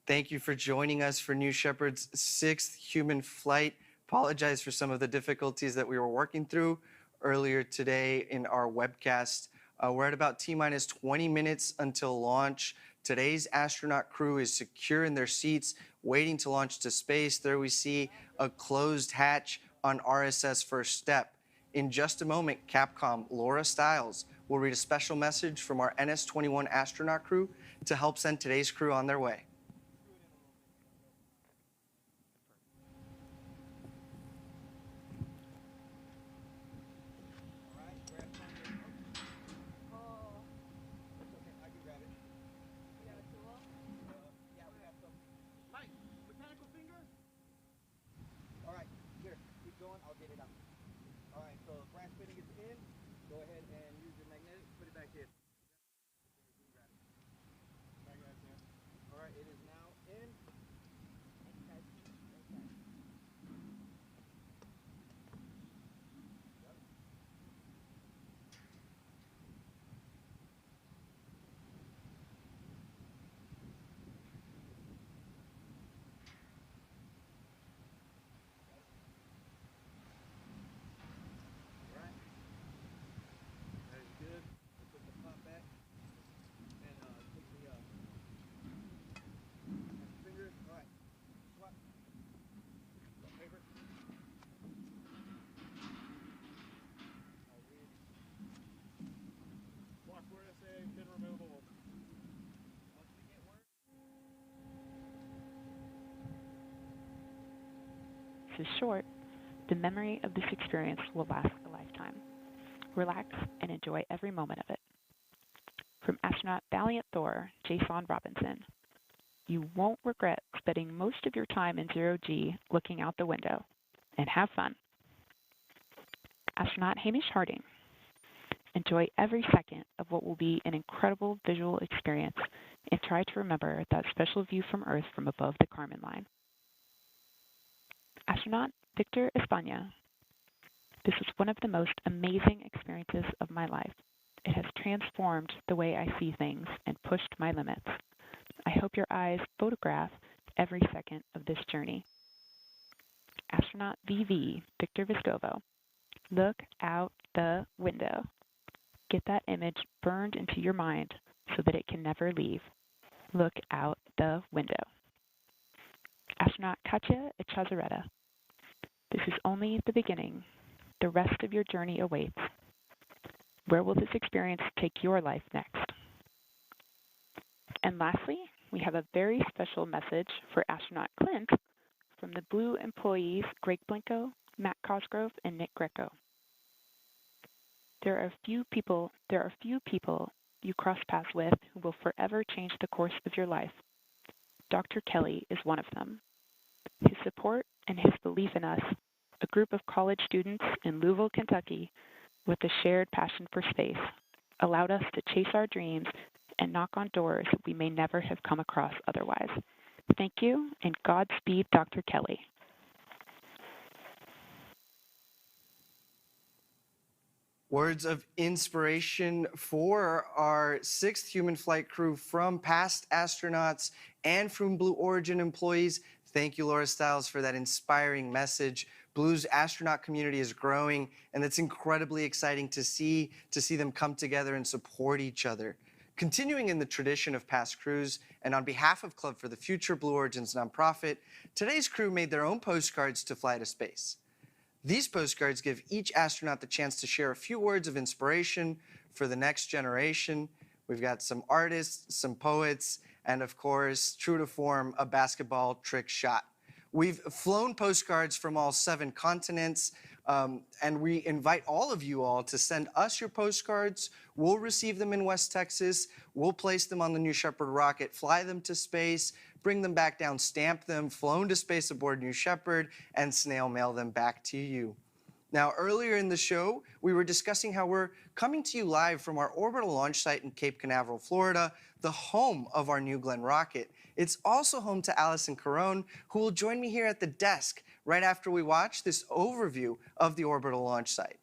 Thank you for joining us for New Shepard's 6th human flight. Apologize for some of the difficulties that we were working through earlier today in our webcast. We're at about T-minus 20 minutes until launch. Today's astronaut crew is secure in their seats, waiting to launch to space. There we see a closed hatch on RSS First Step. In just a moment, Capcom Laura Stiles will read a special message from our NS-21 astronaut crew to help send today's crew on their way. Is short, the memory of this experience will last a lifetime. Relax and enjoy every moment of it. From astronaut Valiant Thor, Jason Robinson, you won't regret spending most of your time in zero-G looking out the window, and have fun. Astronaut Hamish Harding, enjoy every second of what will be an incredible visual experience, and try to remember that special view from Earth from above the Kármán line. Astronaut Victor España, this was one of the most amazing experiences of my life. It has transformed the way I see things and pushed my limits. I hope your eyes photograph every second of this journey. Astronaut VV Victor Vescovo, look out the window. Get that image burned into your mind so that it can never leave. Look out the window. Astronaut Katya Echazareta, this is only the beginning. The rest of your journey awaits. Where will this experience take your life next? And lastly, we have a very special message for astronaut Clint from the Blue employees Greg Blinko, Matt Cosgrove, and Nick Greco. There are few people you cross paths with who will forever change the course of your life. Dr. Kelly is one of them. His support and his belief in us, a group of college students in Louisville, Kentucky, with a shared passion for space, allowed us to chase our dreams and knock on doors that we may never have come across otherwise. Thank you, and Godspeed, Dr. Kelly. Words of inspiration for our 6th human flight crew from past astronauts and from Blue Origin employees. Thank you, Laura Stiles, for that inspiring message. Blue's astronaut community is growing, and it's incredibly exciting to see them come together and support each other. Continuing in the tradition of past crews, and on behalf of Club for the Future, Blue Origin's nonprofit, today's crew made their own postcards to fly to space. These postcards give each astronaut the chance to share a few words of inspiration for the next generation. We've got some artists, some poets, and of course, true to form, a basketball trick shot. We've flown postcards from all 7 continents, and we invite all of you all to send us your postcards. We'll receive them in West Texas. We'll place them on the New Shepard rocket, fly them to space, bring them back down, stamp them, flown to space aboard New Shepard, and snail mail them back to you. Now, earlier in the show, we were discussing how we're coming to you live from our orbital launch site in Cape Canaveral, Florida, the home of our New Glenn rocket. It's also home to Allison Carone, who will join me here at the desk right after we watch this overview of the orbital launch site.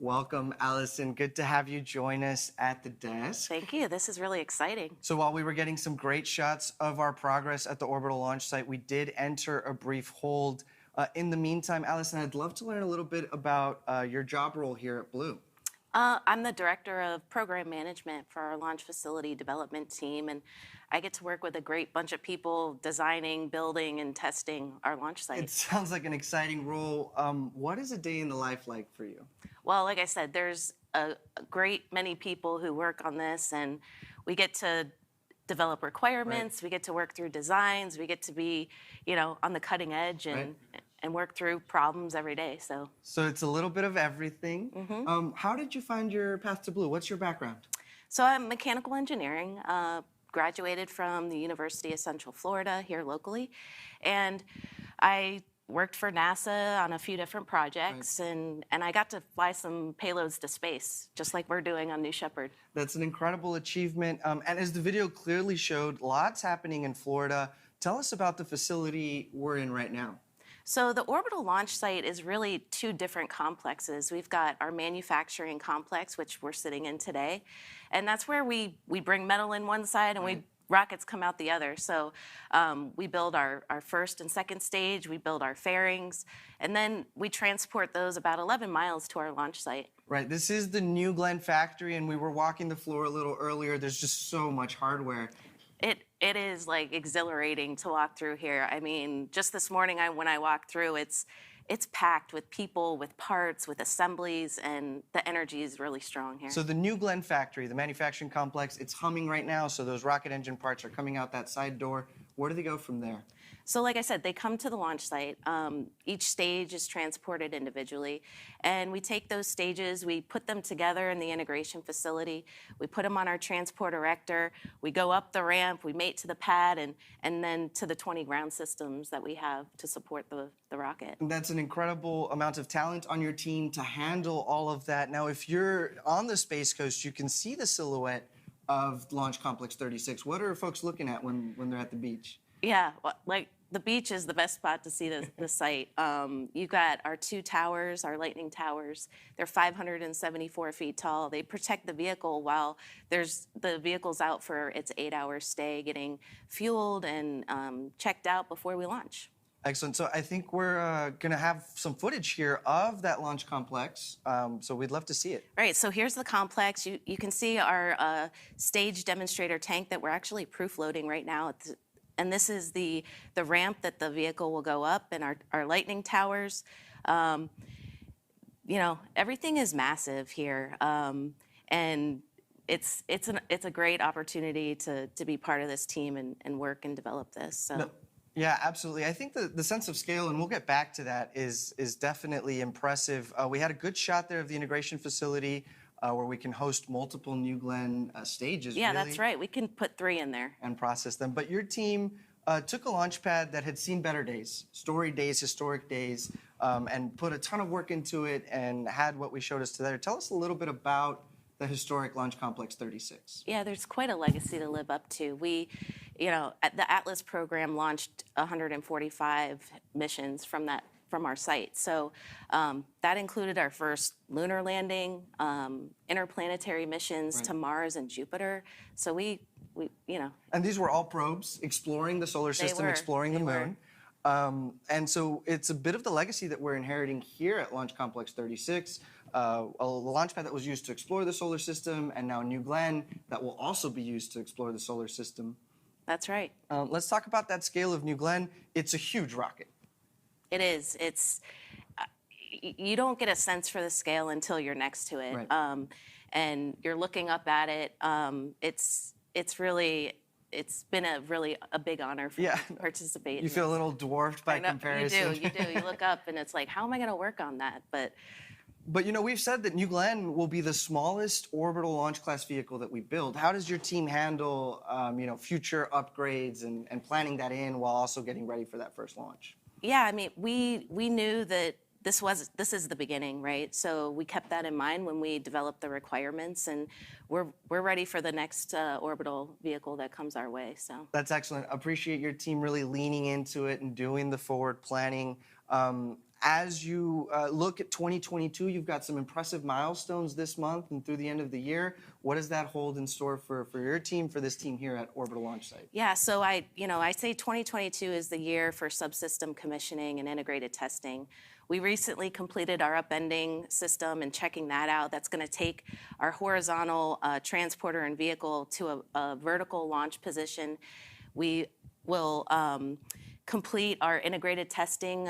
Welcome, Allison. Good to have you join us at the desk. Thank you. This is really exciting. So while we were getting some great shots of our progress at the Orbital launch site, we did enter a brief hold. In the meantime, Allison, I'd love to learn a little bit about your job role here at Blue. I'm the director of program management for our launch facility development team, and I get to work with a great bunch of people designing, building, and testing our launch site. It sounds like an exciting role. What is a day in the life like for you? Well, like I said, there's a great many people who work on this, and we get to develop requirements, we get to work through designs, we get to be, on the cutting edge and work through problems every day. So it's a little bit of everything. How did you find your path to Blue? What's your background? So I'm mechanical engineering, graduated from the University of Central Florida here locally, and I worked for NASA on a few different projects, and I got to fly some payloads to space, just like we're doing on New Shepard. That's an incredible achievement. And as the video clearly showed, lots happening in Florida. Tell us about the facility we're in right now. So the Orbital launch site is really two different complexes. We've got our manufacturing complex, which we're sitting in today, and that's where we bring metal in one side and rockets come out the other. So we build our first and second stage, we build our fairings, and then we transport those about 11 miles to our launch site. Right, this is the New Glenn factory, and we were walking the floor a little earlier. There's just so much hardware. It is like exhilarating to walk through here. I mean, just this morning when I walked through, it's packed with people, with parts, with assemblies, and the energy is really strong here. So the New Glenn factory, the manufacturing complex, it's humming right now, so those rocket engine parts are coming out that side door. Where do they go from there? So like I said, they come to the launch site. Each stage is transported individually, and we take those stages, we put them together in the integration facility, we put them on our transport erector, we go up the ramp, we mate to the pad, and then to the 20 ground systems that we have to support the rocket. And that's an incredible amount of talent on your team to handle all of that. Now, if you're on the Space Coast, you can see the silhouette of Launch Complex 36. What are folks looking at when they're at the beach? Yeah, like the beach is the best spot to see the site. You've got our two towers, our lightning towers. They're 574 feet tall. They protect the vehicle while the vehicle's out for its 8-hour stay, getting fueled and checked out before we launch. Excellent. So I think we're going to have some footage here of that launch complex. So we'd love to see it. Right. So here's the complex. You can see our stage demonstrator tank that we're actually proof loading right now. And this is the ramp that the vehicle will go up, and our lightning towers. Everything is massive here, and it's a great opportunity to be part of this team and work and develop this. So. No. Yeah, absolutely. I think the sense of scale, and we'll get back to that, is definitely impressive. We had a good shot there of the integration facility where we can host multiple New Glenn stages. Yeah, really, that's right. We can put 3 in there. And process them. But your team took a launch pad that had seen better days, storied days, historic days, and put a ton of work into it and had what we showed us today. Tell us a little bit about the historic Launch Complex 36. Yeah, there's quite a legacy to live up to. The Atlas program launched 145 missions from our site. So that included our first lunar landing, interplanetary missions to Mars and Jupiter. So we. And these were all probes exploring the solar system, exploring the moon. And so it's a bit of the legacy that we're inheriting here at Launch Complex 36. A launch pad that was used to explore the solar system, and now New Glenn that will also be used to explore the solar system. That's right. Let's talk about that scale of New Glenn. It's a huge rocket. It is. You don't get a sense for the scale until you're next to it, and you're looking up at it. It's been a big honor for me to participate. You feel a little dwarfed by comparison. You do. You look up and it's like, how am I going to work on that? But we've said that New Glenn will be the smallest orbital launch class vehicle that we build. How does your team handle, future upgrades and planning that in while also getting ready for that first launch? Yeah, I mean, we knew that this is the beginning, right? So we kept that in mind when we developed the requirements, and we're ready for the next orbital vehicle that comes our way. So that's excellent. Appreciate your team really leaning into it and doing the forward planning. as you look at 2022, you've got some impressive milestones this month and through the end of the year. What does that hold in store for your team, for this team here at Orbital Launch Site? Yeah, so I say 2022 is the year for subsystem commissioning and integrated testing. We recently completed our upending system and checking that out. That's going to take our horizontal transporter and vehicle to a vertical launch position. We will complete our integrated testing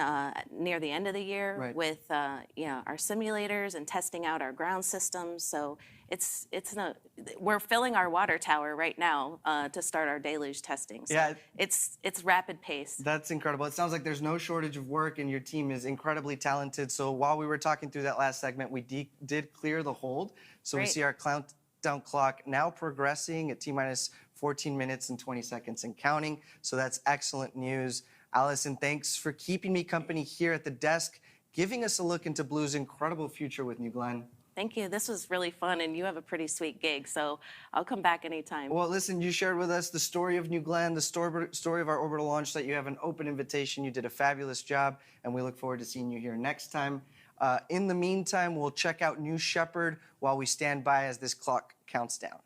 near the end of the year with our simulators and testing out our ground systems. So we're filling our water tower right now to start our deluge testing. So yeah, it's rapid pace. That's incredible. It sounds like there's no shortage of work and your team is incredibly talented. So while we were talking through that last segment, we did clear the hold. So Great. We see our countdown clock now progressing at T-minus 14 minutes and 20 seconds and counting. So that's excellent news. Allison, thanks for keeping me company here at the desk, giving us a look into Blue's incredible future with New Glenn. Thank you. This was really fun, and you have a pretty sweet gig, so I'll come back anytime. Well, listen, you shared with us the story of New Glenn, the story of our orbital launch site. You have an open invitation. You did a fabulous job, and we look forward to seeing you here next time. In the meantime, we'll check out New Shepard while we stand by as this clock counts down.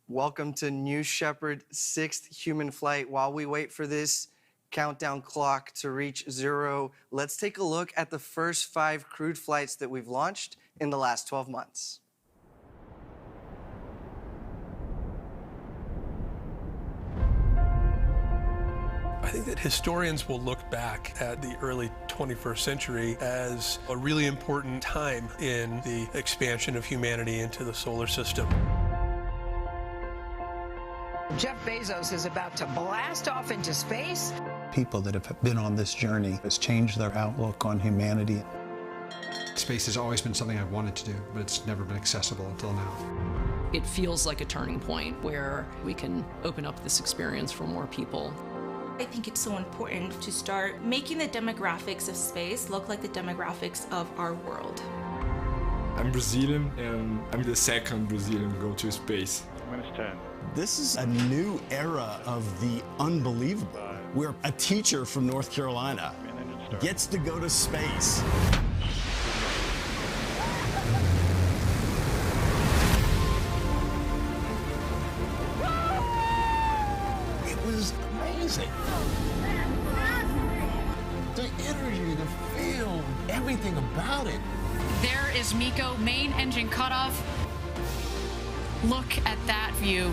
Welcome to New Shepard 6th human flight. While we wait for this countdown clock to reach 0, let's take a look at the first 5 crewed flights that we've launched in the last 12 months. I think that historians will look back at the early 21st century as a really important time in the expansion of humanity into the solar system. Jeff Bezos is about to blast off into space. People that have been on this journey has changed their outlook on humanity. Space has always been something I've wanted to do, but it's never been accessible until now. It feels like a turning point where we can open up this experience for more people. I think it's so important to start making the demographics of space look like the demographics of our world. I'm Brazilian, and I'm the second Brazilian to go to space. -10. This is a new era of the unbelievable, where a teacher from North Carolina gets to go to space. It was amazing. The energy, the feel, everything about it. There is MECO, main engine cutoff. Look at that view.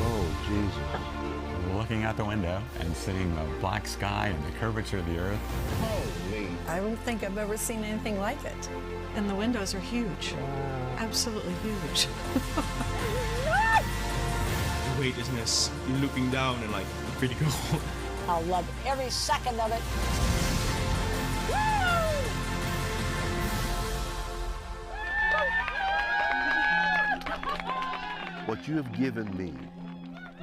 Oh, Jesus. Looking out the window and seeing the black sky and the curvature of the Earth. Holy. I don't think I've ever seen anything like it. And the windows are huge. Absolutely huge. The weightlessness, looking down and like, pretty cool. I'll love every second of it. What you have given me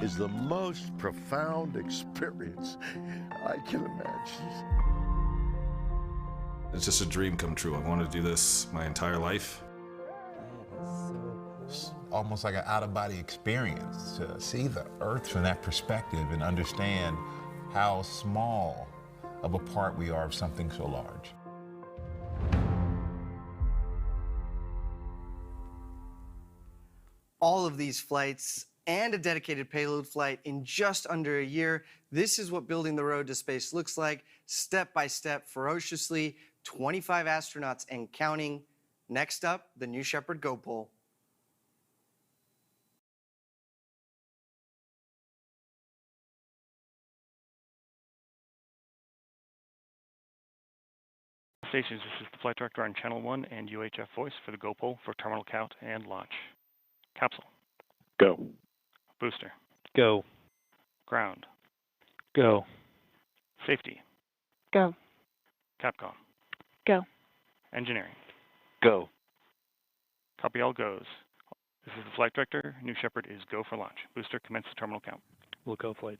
is the most profound experience I can imagine. It's just a dream come true. I wanted to do this my entire life. It's almost like an out-of-body experience to see the Earth from that perspective and understand how small of a part we are of something so large. All of these flights and a dedicated payload flight in just under a year. This is what building the road to space looks like, step by step, ferociously, 25 astronauts and counting. Next up, the New Shepard Go Pole. Stations, this is the flight director on Channel 1 and UHF voice for the Go Pole for terminal count and launch. Capsule. Go. Booster. Go. Ground. Go. Safety. Go. Capcom. Go. Engineering. Go. Copy all goes. This is the flight director. New Shepard is go for launch. Booster, commence the terminal count. We'll go flight.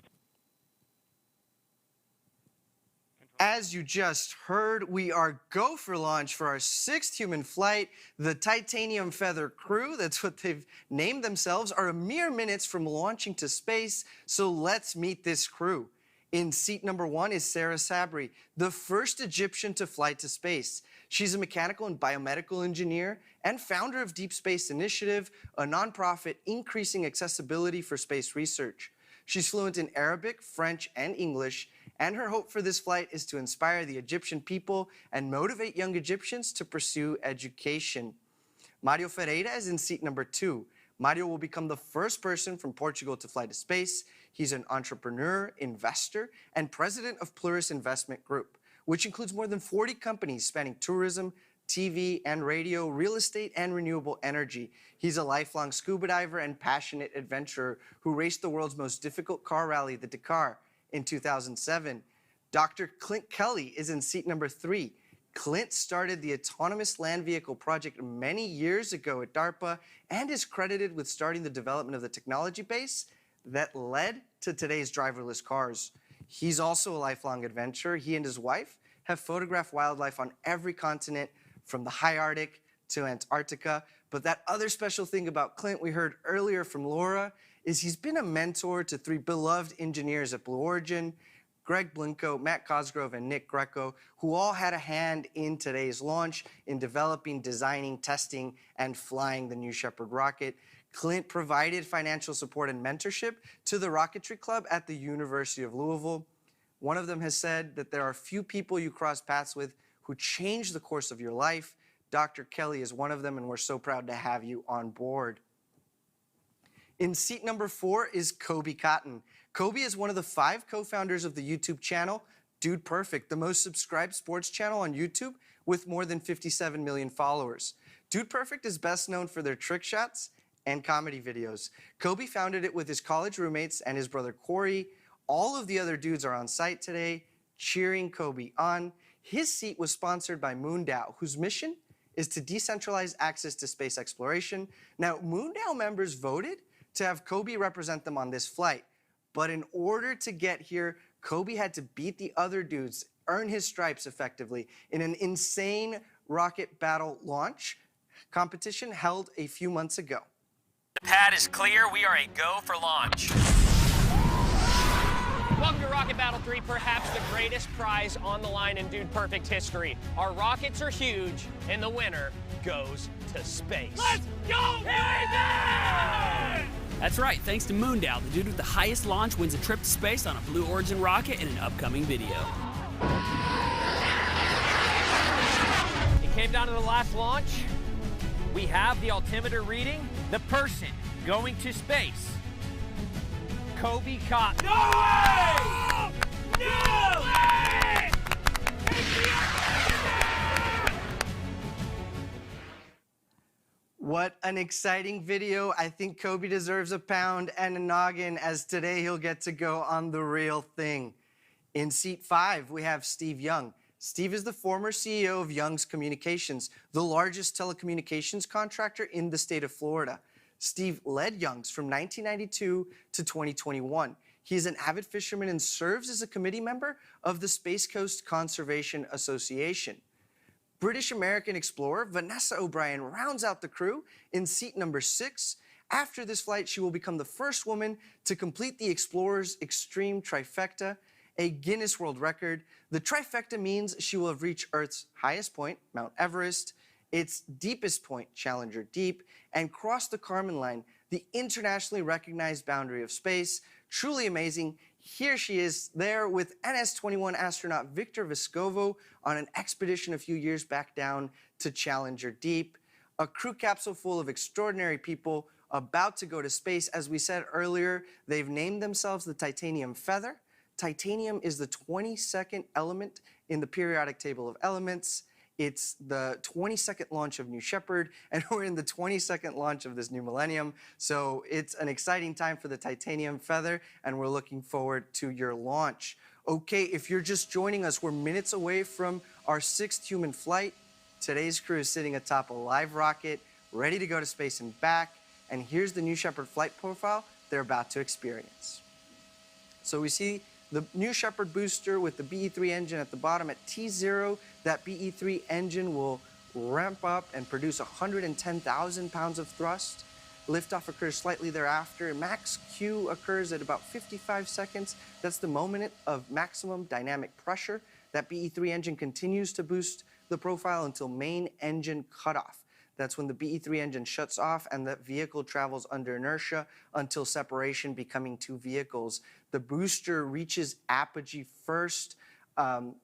As you just heard, we are go for launch for our 6th human flight. The Titanium Feather crew, that's what they've named themselves, are a mere minutes from launching to space. So let's meet this crew. In seat number 1 is Sarah Sabri, the first Egyptian to fly to space. She's a mechanical and biomedical engineer and founder of Deep Space Initiative, a nonprofit increasing accessibility for space research. She's fluent in Arabic, French, and English, and her hope for this flight is to inspire the Egyptian people and motivate young Egyptians to pursue education. Mario Ferreira is in seat number 2. Mario will become the first person from Portugal to fly to space. He's an entrepreneur, investor, and president of Plurus Investment Group, which includes more than 40 companies spanning tourism, TV and radio, real estate, and renewable energy. He's a lifelong scuba diver and passionate adventurer who raced the world's most difficult car rally, the Dakar, in 2007. Dr. Clint Kelly is in seat number 3. Clint started the Autonomous Land Vehicle project many years ago at DARPA and is credited with starting the development of the technology base that led to today's driverless cars. He's also a lifelong adventurer. He and his wife have photographed wildlife on every continent, from the high Arctic to Antarctica. But that other special thing about Clint we heard earlier from Laura is he's been a mentor to 3 beloved engineers at Blue Origin, Greg Blinko, Matt Cosgrove, and Nick Greco, who all had a hand in today's launch in developing, designing, testing, and flying the New Shepard rocket. Clint provided financial support and mentorship to the Rocketry Club at the University of Louisville. One of them has said that there are few people you cross paths with who changed the course of your life. Dr. Kelly is one of them, and we're so proud to have you on board. In seat number 4 is Kobe Cotton. Kobe is one of the 5 co-founders of the YouTube channel Dude Perfect, the most subscribed sports channel on YouTube with more than 57 million followers. Dude Perfect is best known for their trick shots and comedy videos. Kobe founded it with his college roommates and his brother Corey. All of the other dudes are on site today, cheering Kobe on. His seat was sponsored by MoonDAO, whose mission is to decentralize access to space exploration. Now, MoonDAO members voted to have Kobe represent them on this flight. But in order to get here, Kobe had to beat the other dudes, earn his stripes effectively, in an insane rocket battle launch competition held a few months ago. The pad is clear. We are a go for launch. Welcome to Rocket Battle 3, perhaps the greatest prize on the line in Dude Perfect history. Our rockets are huge, and the winner goes to space. Let's go, baby! That's right, thanks to MoonDAO, the dude with the highest launch wins a trip to space on a Blue Origin rocket in an upcoming video. It came down to the last launch. We have the altimeter reading the person going to space. Kobe Cotton. No way! No way! What an exciting video. I think Kobe deserves a pound and a noggin, as today he'll get to go on the real thing. In seat 5, we have Steve Young. Steve is the former CEO of Young's Communications, the largest telecommunications contractor in the state of Florida. Steve led Young's from 1992 to 2021. He is an avid fisherman and serves as a committee member of the Space Coast Conservation Association. British-American explorer Vanessa O'Brien rounds out the crew in seat number 6. After this flight, she will become the first woman to complete the Explorer's Extreme Trifecta, a Guinness World Record. The trifecta means she will have reached Earth's highest point, Mount Everest, its deepest point, Challenger Deep, and crossed the Kármán line, the internationally recognized boundary of space. Truly amazing. Here she is there with NS-21 astronaut Victor Vescovo on an expedition a few years back down to Challenger Deep. A crew capsule full of extraordinary people about to go to space. As we said earlier, they've named themselves the Titanium Feather. Titanium is the 22nd element in the periodic table of elements. It's the 22nd launch of New Shepard, and we're in the 22nd launch of this new millennium. So it's an exciting time for the Titanium Feather, and we're looking forward to your launch. Okay, if you're just joining us, we're minutes away from our 6th human flight. Today's crew is sitting atop a live rocket, ready to go to space and back. And here's the New Shepard flight profile they're about to experience. So we see the New Shepard booster with the BE-3 engine at the bottom. At T0, that BE-3 engine will ramp up and produce 110,000 pounds of thrust. Liftoff occurs slightly thereafter. Max Q occurs at about 55 seconds. That's the moment of maximum dynamic pressure. That BE-3 engine continues to boost the profile until main engine cutoff. That's when the BE-3 engine shuts off and the vehicle travels under inertia until separation, becoming 2 vehicles. The booster reaches apogee first,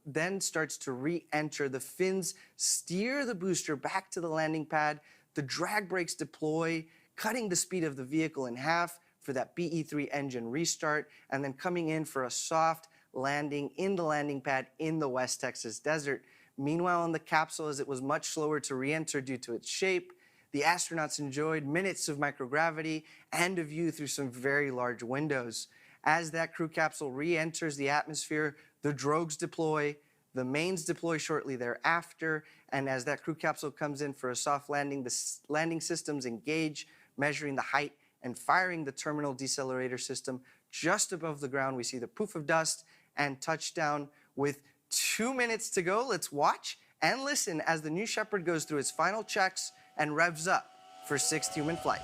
then starts to re-enter. The fins steer the booster back to the landing pad. The drag brakes deploy, cutting the speed of the vehicle in half for that BE-3 engine restart, and then coming in for a soft landing in the landing pad in the West Texas desert. Meanwhile, in the capsule, as it was much slower to re-enter due to its shape, the astronauts enjoyed minutes of microgravity and a view through some very large windows. As that crew capsule re-enters the atmosphere, the drogues deploy, the mains deploy shortly thereafter, and as that crew capsule comes in for a soft landing, the landing systems engage, measuring the height and firing the terminal decelerator system. Just above the ground, we see the poof of dust and touchdown. With 2 minutes to go, let's watch and listen as the New Shepard goes through its final checks and revs up for 6th human flight.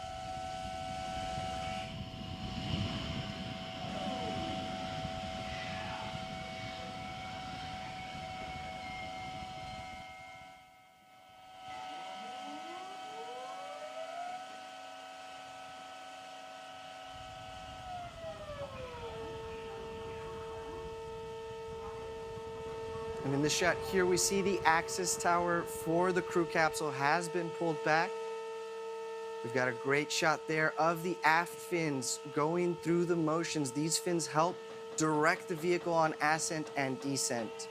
And in this shot here, we see the access tower for the crew capsule has been pulled back. We've got a great shot there of the aft fins going through the motions. These fins help direct the vehicle on ascent and descent.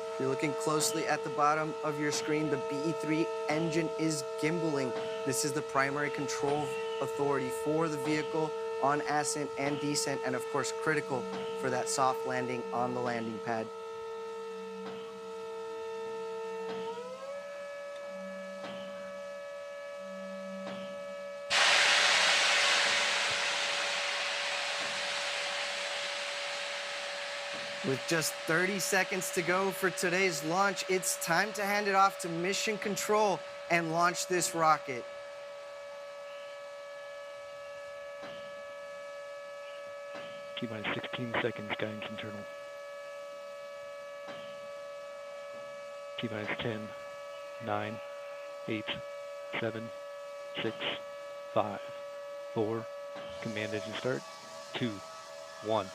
If you're looking closely at the bottom of your screen, the BE-3 engine is gimbaling. This is the primary control authority for the vehicle on ascent and descent, and of course critical for that soft landing on the landing pad. With just 30 seconds to go for today's launch, it's time to hand it off to Mission Control and launch this rocket. T-minus 16 seconds, guidance internal. T-minus 10, 9, 8, 7, 6, 5, 4. Command engine start. 2, 1.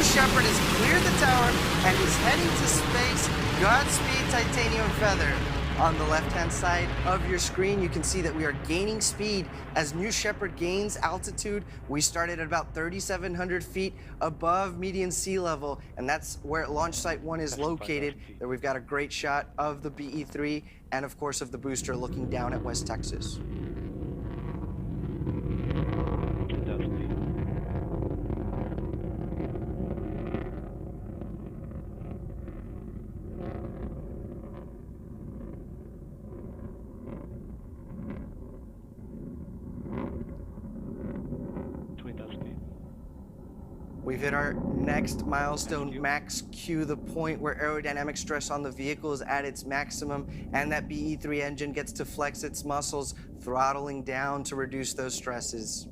Shepard has cleared the tower and is heading to space. Godspeed, Titanium Feather. On the left-hand side of your screen, you can see that we are gaining speed as New Shepard gains altitude. We started at about 3,700 feet above median sea level, and that's where Launch Site 1 is located. There we've got a great shot of the BE-3 and, of course, of the booster looking down at West Texas. We've hit our next milestone, max Q, the point where aerodynamic stress on the vehicle is at its maximum, and that BE-3 engine gets to flex its muscles, throttling down to reduce those stresses.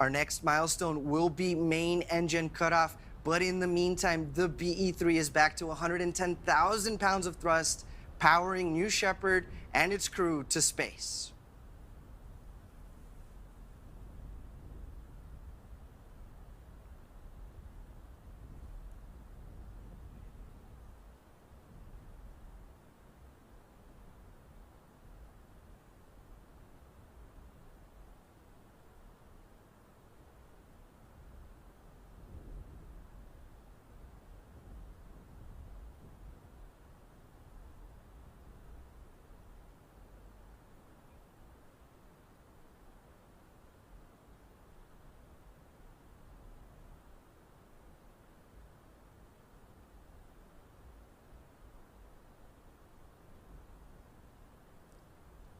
Our next milestone will be main engine cutoff, but in the meantime, the BE-3 is back to 110,000 pounds of thrust, powering New Shepard and its crew to space.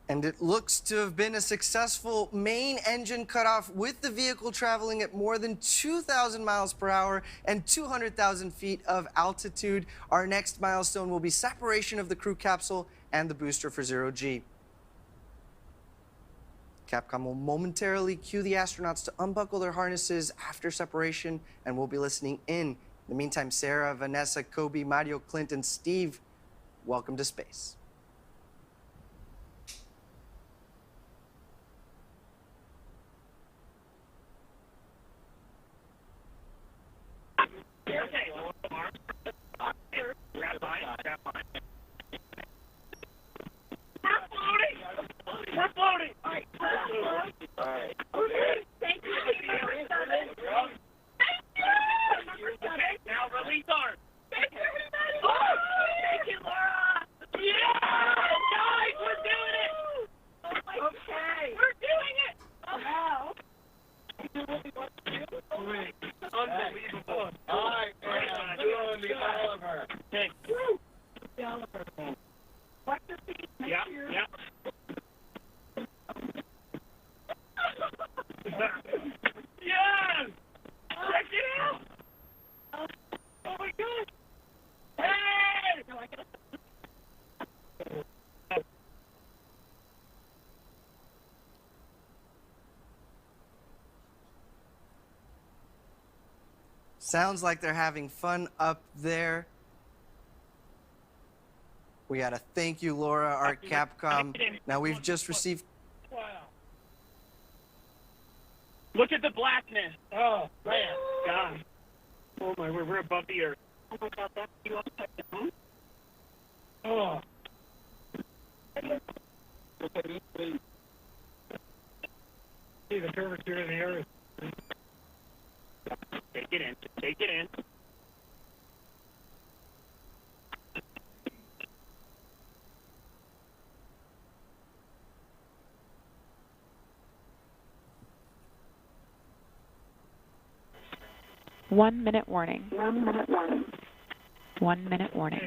And it looks to have been a successful main engine cutoff with the vehicle traveling at more than 2,000 miles per hour and 200,000 feet of altitude. Our next milestone will be separation of the crew capsule and the booster for 0G. Capcom will momentarily cue the astronauts to unbuckle their harnesses after separation, and we'll be listening in. In the meantime, Sarah, Vanessa, Kobe, Mario, Clint, and Steve, welcome to space. We're floating! All right. Okay. Thank you. Okay, now release arms. Thank you, everybody. Oh, thank you, Laura. Yeah! Guys, we're doing it! Okay. We're doing it! Wow. Unbelievable. All right, man. Doing the Oliver. Okay. The Oliver. Watch your feet. Yeah, yeah. Yes! Check it out! Oh my God! Hey! Sounds like they're having fun up there. We got to thank you, Laura, our Capcom. Now we've just received... Wow. Look at the blackness. Oh, man. God. Oh, my, we're above the earth. Oh, my God, that's you upside down? Oh. See, the curvature of the earth. Take it in. Take it in. One minute warning. 1 minute warning. 1 minute warning.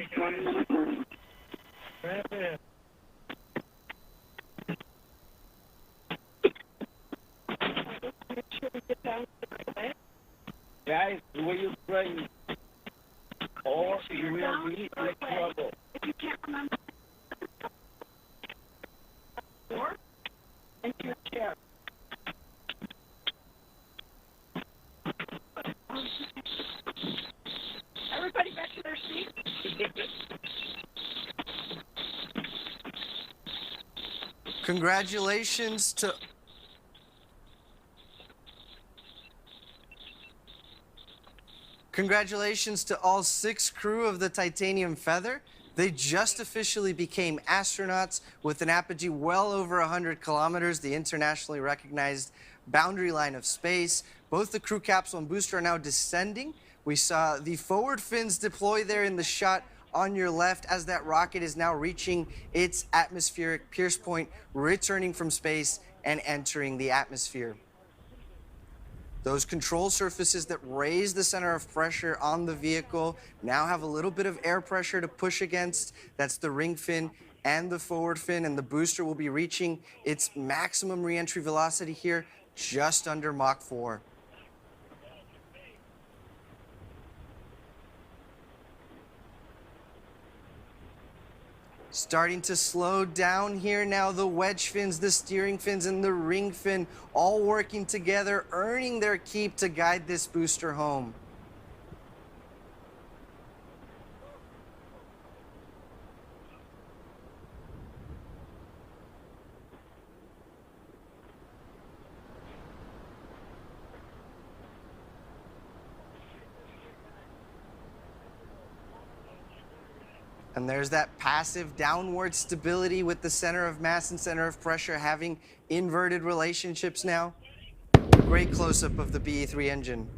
Guys, will you pray? Or you will be in trouble. If you can't remember. Or into your chair. Everybody back to their seats. Congratulations to all 6 crew of the Titanium Feather. They just officially became astronauts with an apogee well over 100 kilometers, the internationally recognized boundary line of space. Both the crew capsule and booster are now descending. We saw the forward fins deploy there in the shot on your left as that rocket is now reaching its atmospheric pierce point, returning from space and entering the atmosphere. Those control surfaces that raise the center of pressure on the vehicle now have a little bit of air pressure to push against. That's the ring fin and the forward fin, and the booster will be reaching its maximum reentry velocity here just under Mach 4. Starting to slow down here now, the wedge fins, the steering fins, and the ring fin all working together, earning their keep to guide this booster home. And there's that passive downward stability with the center of mass and center of pressure having inverted relationships now. Great close-up of the BE-3 engine.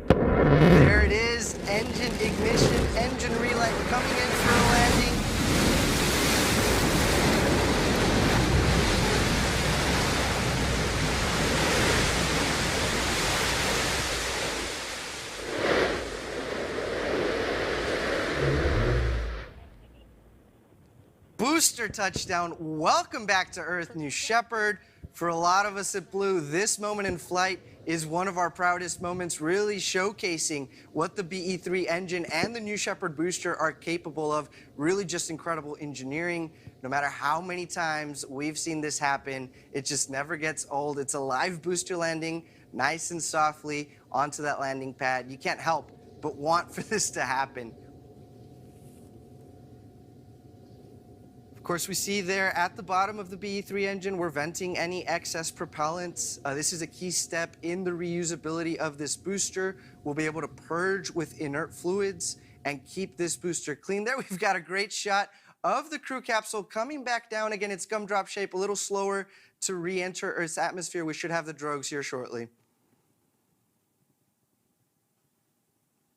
There it is, engine ignition, engine relight coming in for a landing. Booster touchdown. Welcome back to Earth, New Shepard. For a lot of us at Blue, this moment in flight is one of our proudest moments, really showcasing what the BE-3 engine and the New Shepard booster are capable of. Really just incredible engineering. No matter how many times we've seen this happen, it just never gets old. It's a live booster landing, nice and softly onto that landing pad. You can't help but want for this to happen. Of course, we see there at the bottom of the BE-3 engine, we're venting any excess propellants. This is a key step in the reusability of this booster. We'll be able to purge with inert fluids and keep this booster clean. There we've got a great shot of the crew capsule coming back down. Again, it's gumdrop shape, a little slower to re-enter Earth's atmosphere. We should have the drogues here shortly.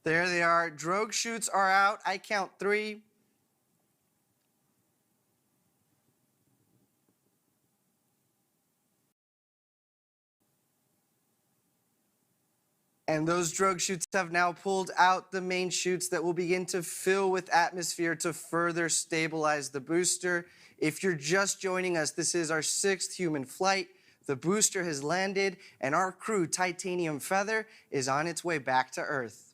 There they are. Drogue chutes are out. I count 3. And those drogue chutes have now pulled out the main chutes that will begin to fill with atmosphere to further stabilize the booster. If you're just joining us, this is our 6th human flight. The booster has landed, and our crew, Titanium Feather, is on its way back to Earth.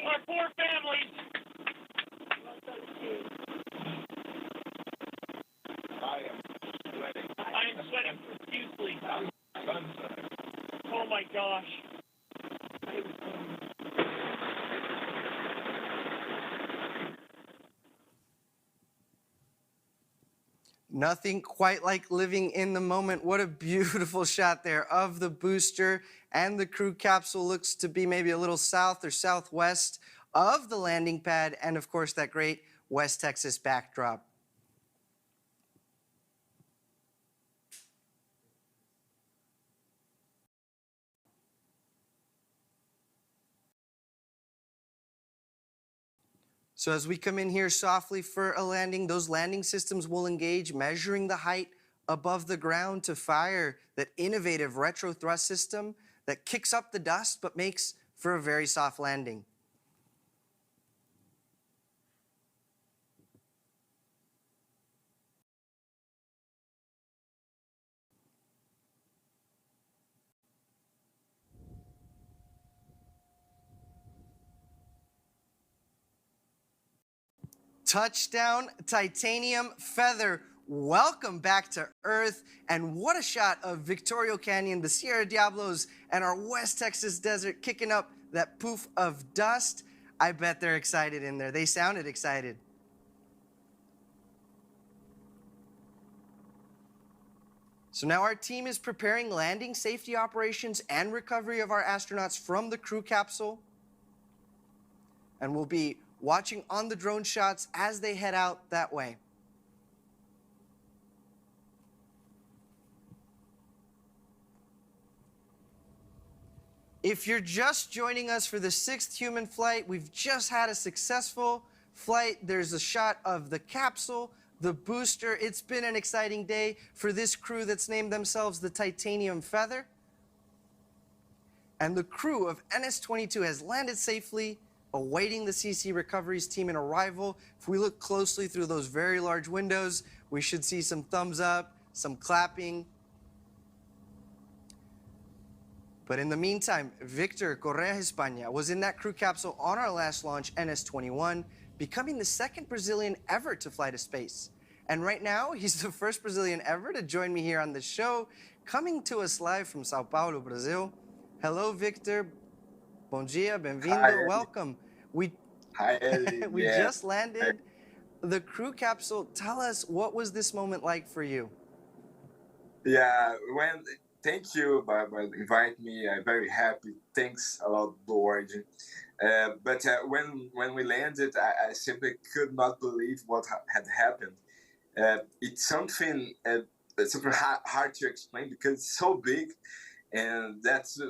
Our poor families. I am sweating profusely. Oh my gosh. Nothing quite like living in the moment. What a beautiful shot there of the booster, and the crew capsule looks to be maybe a little south or southwest of the landing pad, and of course that great West Texas backdrop. So as we come in here softly for a landing, those landing systems will engage, measuring the height above the ground to fire that innovative retro thrust system that kicks up the dust but makes for a very soft landing. Touchdown, titanium feather. Welcome back to Earth. And what a shot of Victoria Canyon, the Sierra Diablos, and our West Texas desert kicking up that poof of dust. I bet they're excited in there. They sounded excited. So now our team is preparing landing safety operations and recovery of our astronauts from the crew capsule. And we'll be watching on the drone shots as they head out that way. If you're just joining us for the 6th human flight, we've just had a successful flight. There's a shot of the capsule, the booster. It's been an exciting day for this crew that's named themselves the Titanium Feather. And the crew of NS-22 has landed safely, awaiting the CC recoveries team in arrival. If we look closely through those very large windows, we should see some thumbs up, some clapping. But in the meantime, Victor Correa España was in that crew capsule on our last launch, NS-21, becoming the 2nd Brazilian ever to fly to space. And right now, he's the 1st Brazilian ever to join me here on the show, coming to us live from Sao Paulo, Brazil. Hello, Victor. Bom dia, bem-vindo, welcome. Hi, Eddie. We just landed the crew capsule. Tell us, what was this moment like for you? Yeah, thank you by inviting me. I'm very happy. Thanks a lot, Blue Origin. But when we landed, I simply could not believe what had happened. It's something hard to explain because it's so big, and that's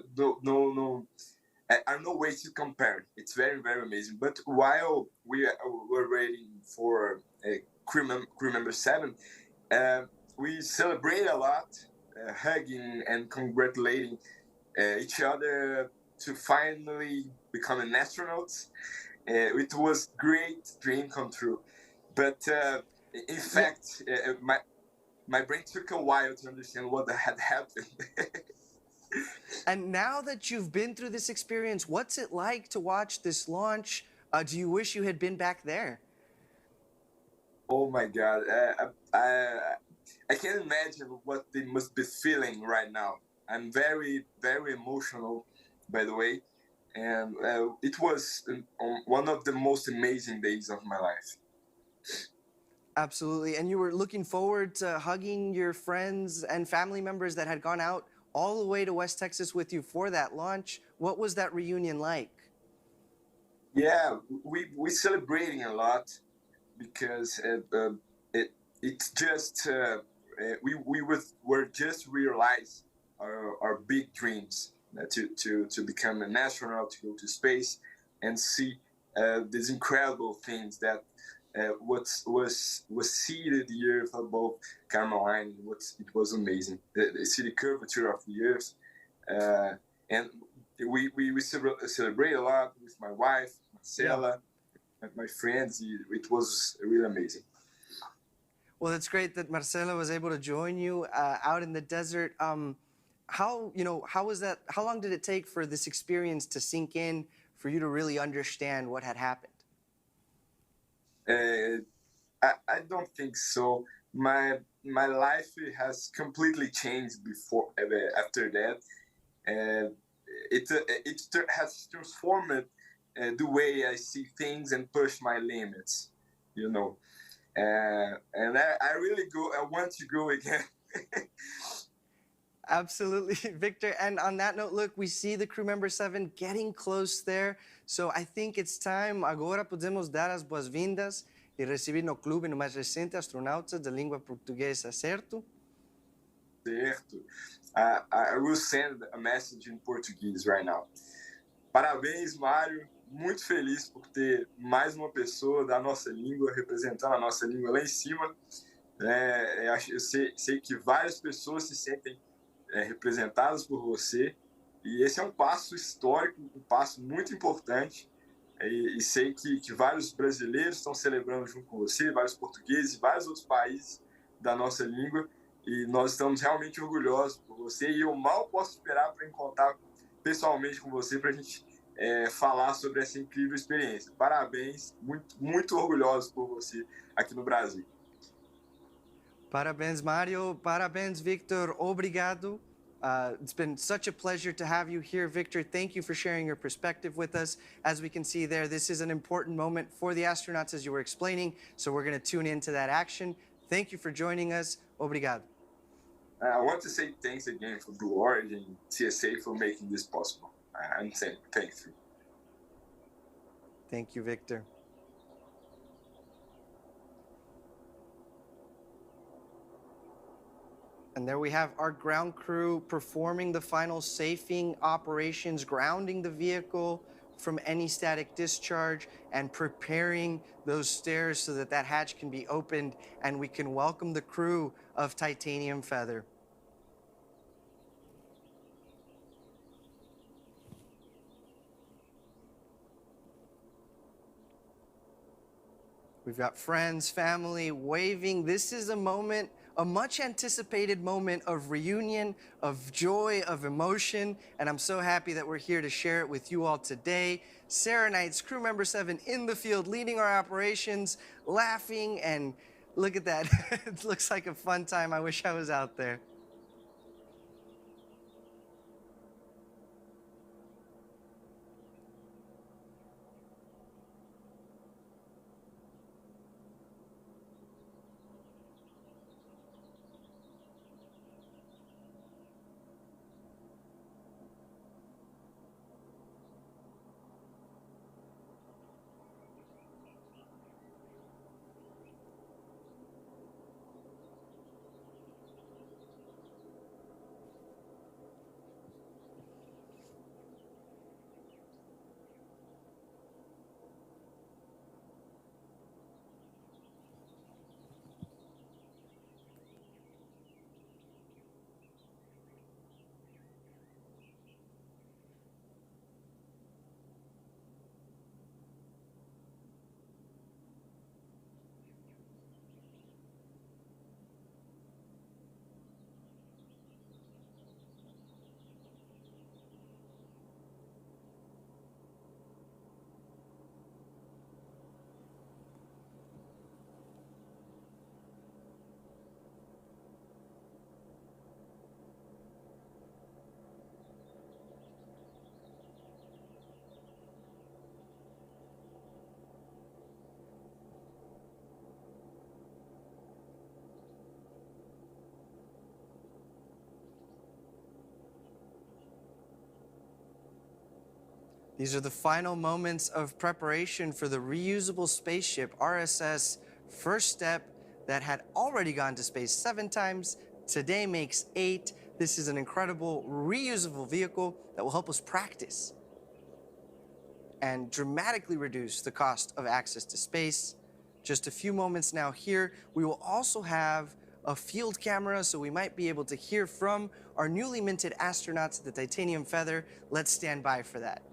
no way to compare. It's very, very amazing. But while we were waiting for crew member 7, we celebrated a lot, hugging and congratulating each other to finally become an astronaut. It was great dream come true. But in fact, my brain took a while to understand what had happened. And now that you've been through this experience, what's it like to watch this launch? Do you wish you had been back there? Oh my God. I can't imagine what they must be feeling right now. I'm very, very emotional, by the way. And it was one of the most amazing days of my life. Absolutely. And you were looking forward to hugging your friends and family members that had gone out all the way to West Texas with you for that launch. What was that reunion like? Yeah, we celebrating a lot because it's just we were just realize our big dreams to become an astronaut, to go to space, and see these incredible things that was seeded the Earth above Carmeline. It was amazing. See the curvature of the Earth, and we celebrate a lot with my wife, Marcela, and my friends. It was really amazing. Well, it's great that Marcela was able to join you out in the desert. How was that? How long did it take for this experience to sink in, for you to really understand what had happened? I don't think so. My life has completely changed after that. It has transformed the way I see things and push my limits. And I really I want to go again. Absolutely, Victor. And on that note, look, we see the crew member 7 getting close there. So I think it's time. Agora podemos dar as boas-vindas e receber no clube no mais recente astronauta de língua portuguesa, certo? Certo. I will send a message in Portuguese right now. Parabéns, Mário. muito feliz por ter mais uma pessoa da nossa língua, representando a nossa língua lá em cima. Eu sei que várias pessoas se sentem representadas por você, e esse é um passo histórico, um passo muito importante, e sei que vários brasileiros estão celebrando junto com você, vários portugueses, vários outros países da nossa língua, e nós estamos realmente orgulhosos por você, e eu mal posso esperar para encontrar pessoalmente com você para a gente falar sobre essa incrível experiência. Parabéns, muito orgulhosos por você aqui no Brasil. Parabéns, Mario. Parabéns, Victor. Obrigado. It's been such a pleasure to have you here, Victor. Thank you for sharing your perspective with us. As we can see there, this is an important moment for the astronauts, as you were explaining, so we're going to tune into that action. Thank you for joining us. Obrigado. I want to say thanks again for Blue Origin and CSA for making this possible. I'm saying thank you. Thank you, Victor. And there we have our ground crew performing the final safing operations, grounding the vehicle from any static discharge and preparing those stairs so that that hatch can be opened and we can welcome the crew of Titanium Feather. We've got friends, family waving. This is a moment, a much anticipated moment of reunion, of joy, of emotion, and I'm so happy that we're here to share it with you all today. Sarah Knights, crew member 7 in the field, leading our operations, laughing, and look at that. It looks like a fun time. I wish I was out there. These are the final moments of preparation for the reusable spaceship RSS First Step that had already gone to space 7 times. Today makes 8. This is an incredible reusable vehicle that will help us practice and dramatically reduce the cost of access to space. Just a few moments now here. We will also have a field camera, so we might be able to hear from our newly minted astronauts at the Titanium Feather. Let's stand by for that.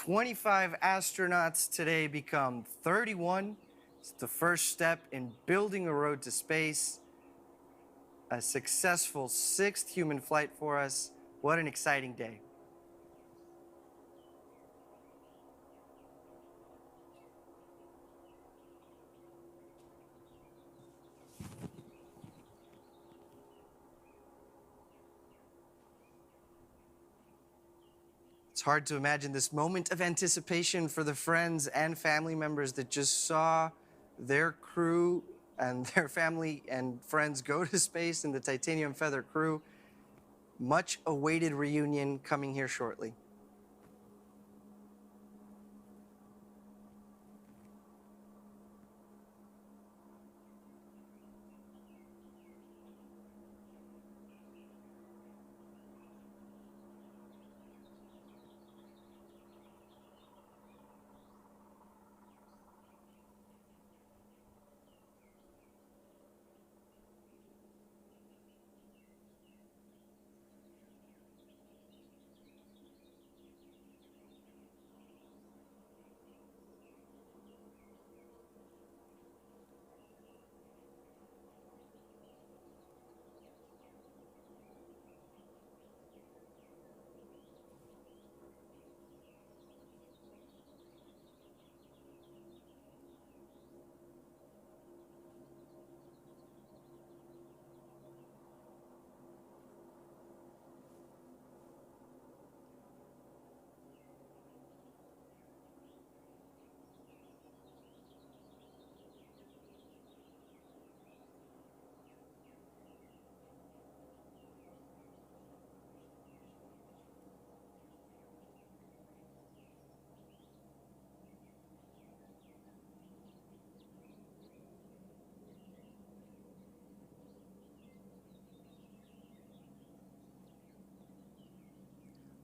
25 astronauts today become 31. It's the first step in building a road to space. A successful 6th human flight for us. What an exciting day. It's hard to imagine this moment of anticipation for the friends and family members that just saw their crew and their family and friends go to space in the Titanium Feather crew. Much awaited reunion coming here shortly.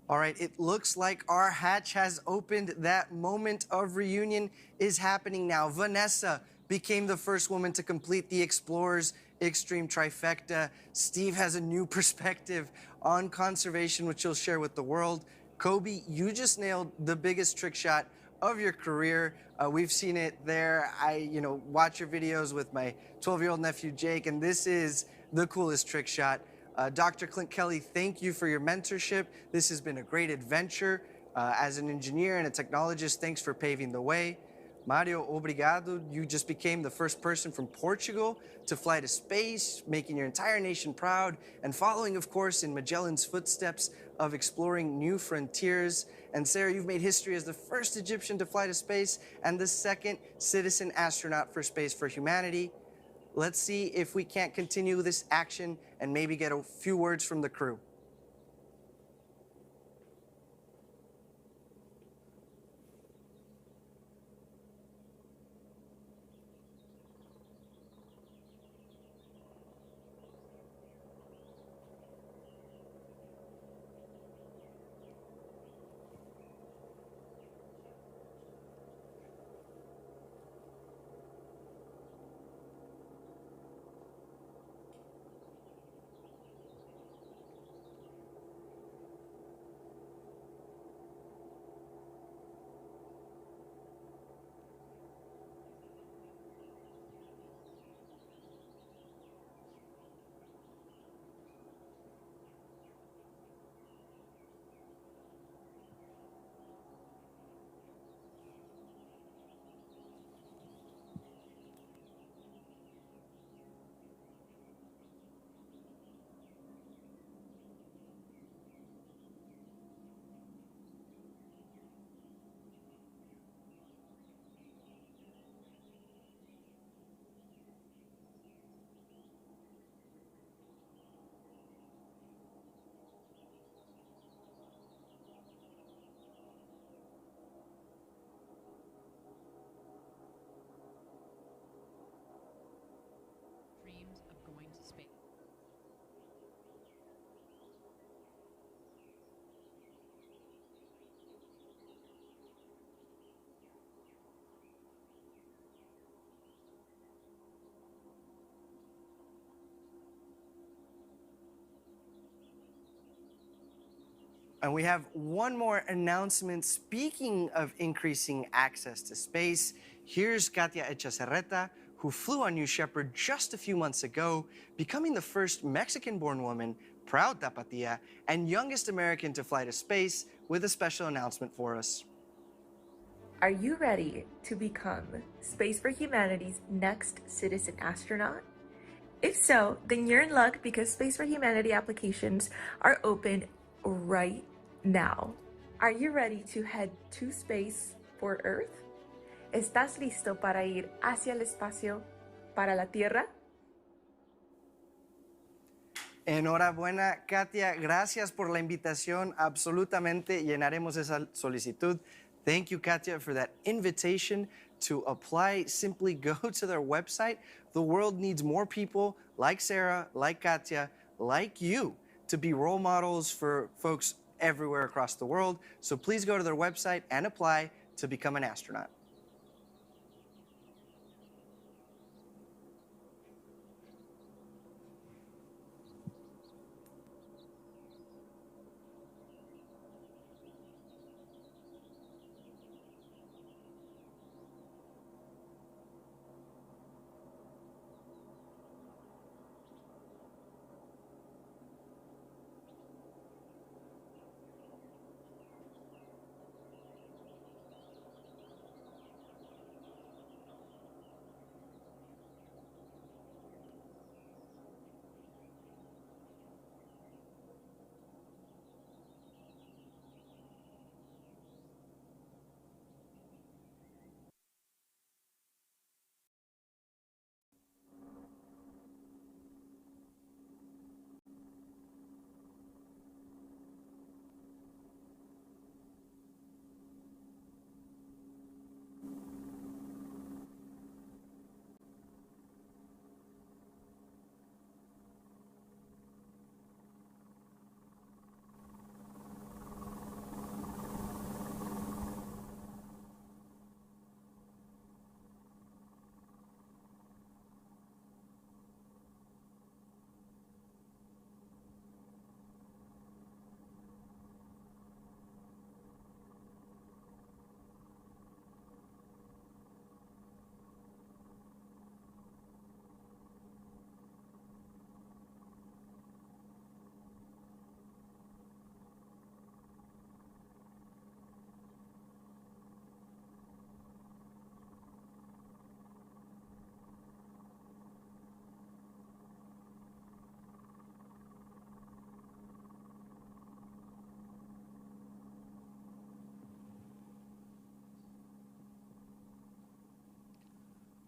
All right, it looks like our hatch has opened. That moment of reunion is happening now. Vanessa became the first woman to complete the Explorer's Extreme Trifecta. Steve has a new perspective on conservation, which he'll share with the world. Kobe, you just nailed the biggest trick shot of your career. We've seen it there. I, watch your videos with my 12-year-old nephew, Jake, and this is the coolest trick shot. Dr. Clint Kelly, thank you for your mentorship. This has been a great adventure. As an engineer and a technologist, thanks for paving the way. Mario, obrigado. You just became the first person from Portugal to fly to space, making your entire nation proud, and following, of course, in Magellan's footsteps of exploring new frontiers. And Sarah, you've made history as the first Egyptian to fly to space and the second citizen astronaut for Space for Humanity. Let's see if we can't continue this action and maybe get a few words from the crew. And we have one more announcement. Speaking of increasing access to space, here's Katia Echecerreta, who flew on New Shepard just a few months ago, becoming the first Mexican-born woman, proud Tapatía, and youngest American to fly to space, with a special announcement for us. Are you ready to become Space for Humanity's next citizen astronaut? If so, then you're in luck because Space for Humanity applications are open right now. Are you ready to head to space for Earth? ¿Estás listo para ir hacia el espacio para la Tierra? Enhorabuena, Katia. Gracias por la invitación. Absolutamente llenaremos esa solicitud. Thank you, Katia, for that invitation to apply. Simply go to their website. The world needs more people like Sarah, like Katia, like you, to be role models for folks everywhere across the world. So please go to their website and apply to become an astronaut.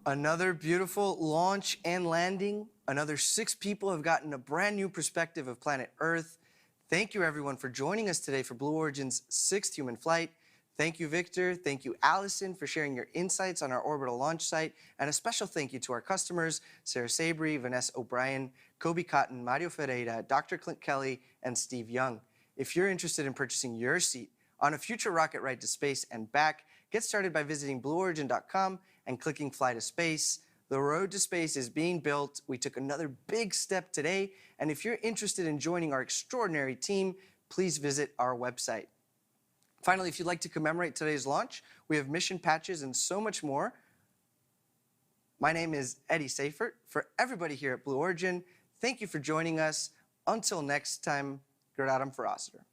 Another beautiful launch and landing. Another 6 people have gotten a brand new perspective of planet Earth. Thank you, everyone, for joining us today for Blue Origin's 6th human flight. Thank you, Victor. Thank you, Allison, for sharing your insights on our orbital launch site. And a special thank you to our customers, Sarah Sabry, Vanessa O'Brien, Kobe Cotton, Mario Ferreira, Dr. Clint Kelly, and Steve Young. If you're interested in purchasing your seat on a future rocket ride to space and back, get started by visiting blueorigin.com and clicking Fly to Space. The road to space is being built. We took another big step today, and if you're interested in joining our extraordinary team, please visit our website. Finally, if you'd like to commemorate today's launch, we have mission patches and so much more. My name is Eddie Seifert. For everybody here at Blue Origin, thank you for joining us. Until next time, Gradam for Oscar.